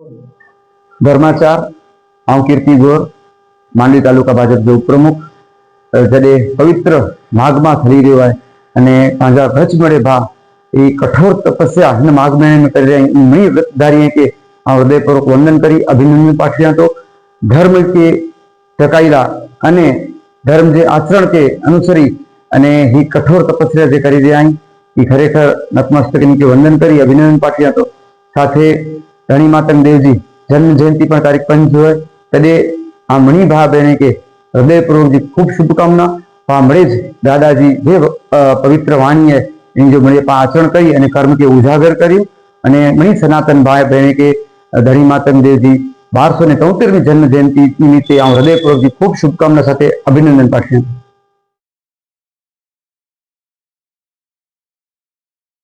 धर्माचार हांव कीर्ति गोर मांडवी तालुका भाजप उपप्रमुख जडे पवित्र माघ में थई रह्यो है अने पांजा गज मळे भा ए कठोर तपस्या अने माघ महीने में करी रही व्रत धारीए के हृदयपूर्वक वंदन करी अभिनंदन पाठव्या। तो धर्म के टकायेला अने धर्म जे आचरण के अनुसरी अने ही कठोर तपस्या जे करी रह्या ए खरेखर नतमस्तक नीचे वंदन करी अभिनंदन पाठव्या। तो साथे धणी मातंग देवजी जन्म जयंती पर तारीख 5 होय तदे आ मणि भा बहने के हृदयपूर्वक जी खूब शुभकामना मळे ज दादाजी जे पवित्र वाणी है एनी जो मळे आचरण करी अने कर्म के उजागर कर्યું अने मणि सनातन भाई बहने के धणी मातंग देवजी 1273मी जन्म जयंती निमित्ते हृदयपूर्वक जी खूब शुभकामना साथे अभिनंदन पाठव्યું।